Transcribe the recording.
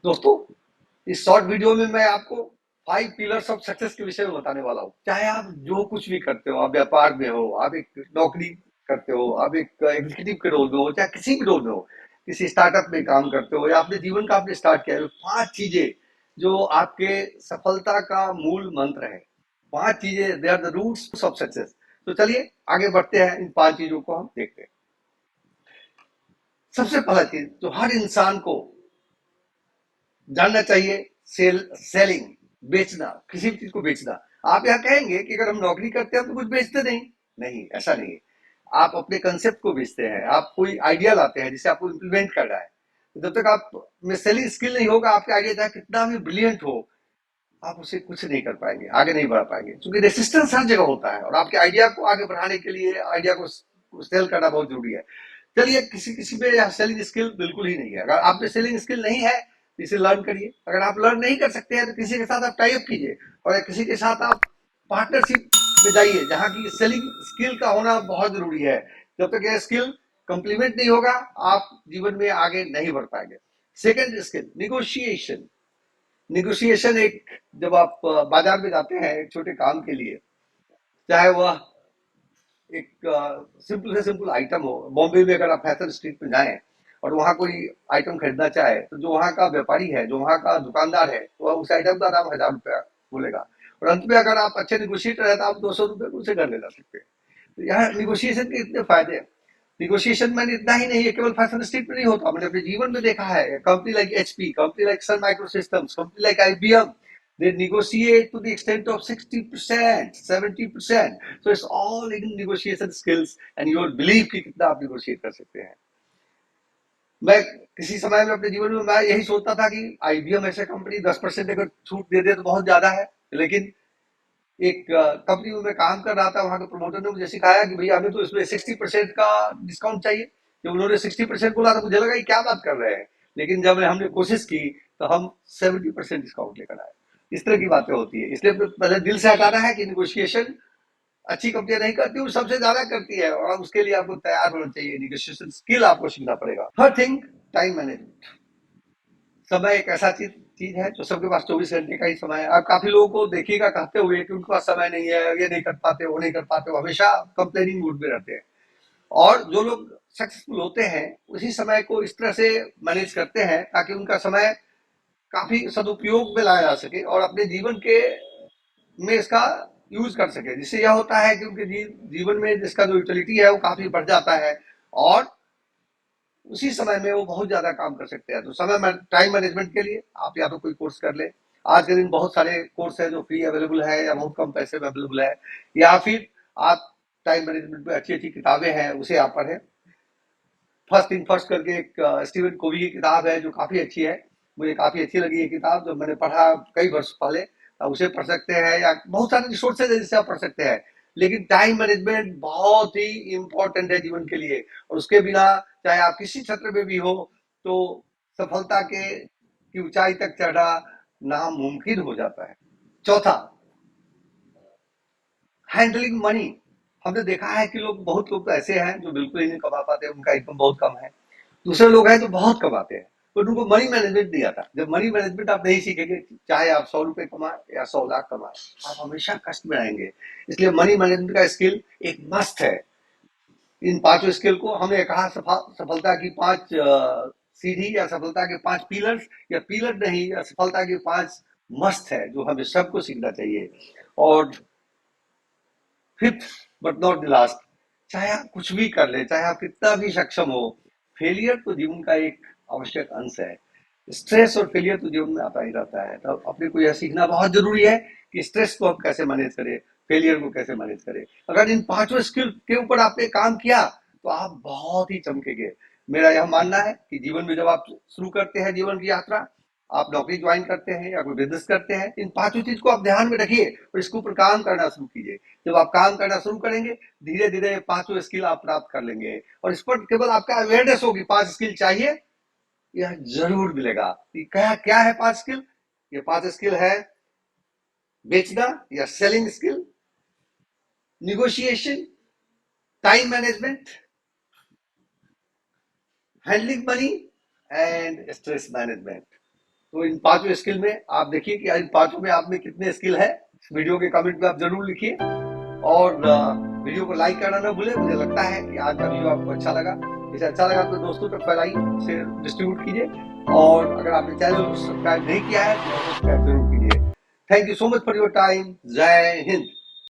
दोस्तों, इस short video में मैं आपको 5 पिलर्स ऑफ सक्सेस के विषय में बताने वाला हूँ। चाहे आप जो कुछ भी करते हो, आप व्यापार में हो, आप एक नौकरी करते हो, आप एक एग्जीक्यूटिव के रोल में हो, चाहे किसी भी रोल में हो, किसी स्टार्टअप में काम करते हो या अपने जीवन का आपने स्टार्ट किया है, 5 चीजें जो आपके सफलता का मूल मंत्र है। 5 चीजें, they are the roots of success. तो चलिए आगे बढ़ते हैं, इन 5 चीजों को हम देखते हैं। सबसे पहला चीज जो हर इंसान को जानना चाहिए, सेलिंग, बेचना, किसी भी चीज को बेचना। आप यहाँ कहेंगे कि अगर हम नौकरी करते हैं तो कुछ बेचते नहीं। नहीं, ऐसा नहीं है। आप अपने कंसेप्ट को बेचते हैं, आप कोई आइडिया लाते हैं जिसे आपको इम्प्लीमेंट करना है। जब तक आप में सेलिंग स्किल नहीं होगा, आपका आइडिया चाहे कितना भी ब्रिलियंट हो, आप उसे कुछ नहीं कर पाएंगे, आगे नहीं बढ़ा पाएंगे, क्योंकि रेसिस्टेंस हर जगह होता है और आपके आइडिया को आगे बढ़ाने के लिए आइडिया को सेल करना बहुत जरूरी है। चलिए, किसी किसी पे सेलिंग स्किल बिल्कुल ही नहीं है। अगर आप पे सेलिंग स्किल नहीं है तो इसे लर्न करिए। अगर आप लर्न नहीं कर सकते हैं तो किसी के साथ आप टाई अप कीजिए और किसी के साथ आप पार्टनरशिप में जाइए, जहां की सेलिंग स्किल का होना बहुत जरूरी है। जब तक यह स्किल कंप्लीमेंट नहीं होगा, आप जीवन में आगे नहीं बढ़ पाएंगे। Second skill, negotiation. निगोशिएशन एक, जब आप बाजार में जाते हैं एक छोटे काम के लिए, चाहे वह एक सिंपल से सिंपल आइटम हो। बॉम्बे में अगर आप फैशन स्ट्रीट में जाएं और वहां कोई आइटम खरीदना चाहे, तो जो वहां का व्यापारी है, जो वहां का दुकानदार है, वह उस आइटम का दाम 1000 रुपया बोलेगा। और अंत में अगर आप अच्छे निगोशिएटर है तो आप 200 रुपये उसे घर ले जा सकते हैं। तो यहाँ निगोशिएशन के इतने फायदे हैं। निगोशिएशन मैंने इतना ही नहीं है, केवल फैशन स्ट्रीट में नहीं होता, मैंने अपने जीवन में देखा है। Company like HP, company like Sun Microsystems, company like IBM, they negotiate to the extent of 60%, 70%. So it's all in negotiation skills and you will believe कि कितना आप negotiate कर सकते हैं। मैं किसी समय में अपने जीवन में मैं यही सोचता था कि आईबीएम ऐसे कंपनी 10% अगर छूट दे दे तो बहुत ज्यादा है। लेकिन एक कंपनी में मैं काम कर रहा था, वहां के प्रमोटर ने मुझे सिखाया कि भैया हमें तो इसमें 60% का डिस्काउंट चाहिए। जब उन्होंने 60% बोला तो मुझे लगा ये क्या बात कर रहे हैं। लेकिन जब हमने कोशिश की तो हम 70% डिस्काउंट लेकर आए। इस तरह की बातें होती है, इसलिए पहले दिल से हटाना है कि निगोशिएशन अच्छी कंपनियां नहीं करती, वो सबसे ज्यादा करती है और उसके लिए आपको तैयार होना चाहिए। निगोशिएशन स्किल आपको सीखना पड़ेगा। Third thing, time management. समय एक ऐसा चीज चीज है जो सबके पास 24 घंटे का ही समय है। आप काफी लोगों को देखिएगा कहते हुए कि उनके पास समय नहीं है, ये नहीं कर पाते, वो नहीं कर पाते, वो हमेशा कंप्लेनिंग मूड में रहते हैं। और जो लोग सक्सेसफुल होते हैं उसी समय को इस तरह से मैनेज करते हैं ताकि उनका समय काफी सदुपयोग में लाया जा सके और अपने जीवन के में इसका यूज कर सके, जिससे यह होता है कि उनके जीवन में जिसका जो यूटिलिटी है वो काफी बढ़ जाता है और उसी समय में वो बहुत ज्यादा काम कर सकते हैं। तो समय टाइम मैनेजमेंट के लिए आप या तो कोई कोर्स कर ले। आज के दिन बहुत सारे कोर्स है जो फ्री अवेलेबल है या बहुत कम पैसे में अवेलेबल है, या फिर आप टाइम मैनेजमेंट में अच्छी अच्छी किताबें हैं उसे आप पढ़ें। फर्स्ट थिंग फर्स्ट करके एक स्टीवन कोवी की किताब है जो काफी अच्छी है। मुझे काफी अच्छी लगी ये किताब, जो मैंने पढ़ा कई वर्ष पहले। आप उसे पढ़ सकते हैं या बहुत सारे रिसोर्सेज है जिससे आप पढ़ सकते हैं। लेकिन टाइम मैनेजमेंट बहुत ही इंपॉर्टेंट है जीवन के लिए, और उसके बिना चाहे आप किसी क्षेत्र में भी हो तो सफलता के की ऊंचाई तक चढ़ना नामुमकिन हो जाता है। चौथा, हैंडलिंग मनी। हमने देखा है कि बहुत लोग तो ऐसे हैं जो बिल्कुल ही नहीं कमा पाते, उनका इनकम बहुत कम है। दूसरे लोग हैं जो बहुत कमाते हैं, तो उनको मनी मैनेजमेंट नहीं आता। जब मनी मैनेजमेंट आप नहीं सीखेंगे, चाहे आप 100 रुपए कमाए या 100 लाख कमाए, आप हमेशा कष्ट में आएंगे। इसलिए मनी मैनेजमेंट का स्किल एक मस्ट है। इन 5 स्किल को हमने कहा सफलता की 5 सीढ़ी या सफलता के 5 पिलर्स, या पिलर नहीं, या सफलता के 5 मस्ट है जो हमें सबको सीखना चाहिए। और fifth but not the last, चाहे आप कुछ भी कर ले, चाहे आप कितना भी सक्षम हो, फेलियर तो जीवन का एक आवश्यक अंश है। स्ट्रेस और फेलियर तो जीवन में आता ही रहता है। तो अपने को यह सीखना बहुत जरूरी है कि स्ट्रेस को हम कैसे मैनेज करें, फेलियर को कैसे मैनेज करें। अगर इन 5 स्किल के ऊपर आपने काम किया तो आप बहुत ही चमकेंगे। मेरा यह मानना है कि जीवन में जब आप शुरू करते हैं जीवन की यात्रा, आप नौकरी ज्वाइन करते हैं या कोई बिजनेस करते हैं, इन 5 चीज को आप ध्यान में रखिए और इसके ऊपर काम करना शुरू कीजिए। जब आप काम करना शुरू करेंगे, धीरे धीरे 5 स्किल आप प्राप्त कर लेंगे और इस पर केवल आपका अवेयरनेस होगी 5 स्किल चाहिए, यह जरूर मिलेगा। क्या क्या है 5 स्किल? ये 5 स्किल है: बेचना या selling skill, negotiation, time management, handling money and stress management. तो इन 5 स्किल में आप देखिए कि इन 5 में आप में कितने स्किल है। वीडियो के कमेंट में आप जरूर लिखिए और वीडियो को लाइक करना ना भूलें। मुझे लगता है कि आज का वीडियो आपको अच्छा लगा। इसे अच्छा लगा तो दोस्तों तक फैलाइए, इसे डिस्ट्रीब्यूट कीजिए और अगर आपने चैनल को सब्सक्राइब नहीं किया है तो सब्सक्राइब जरूर कीजिए। Thank you so much for your time. जय हिंद।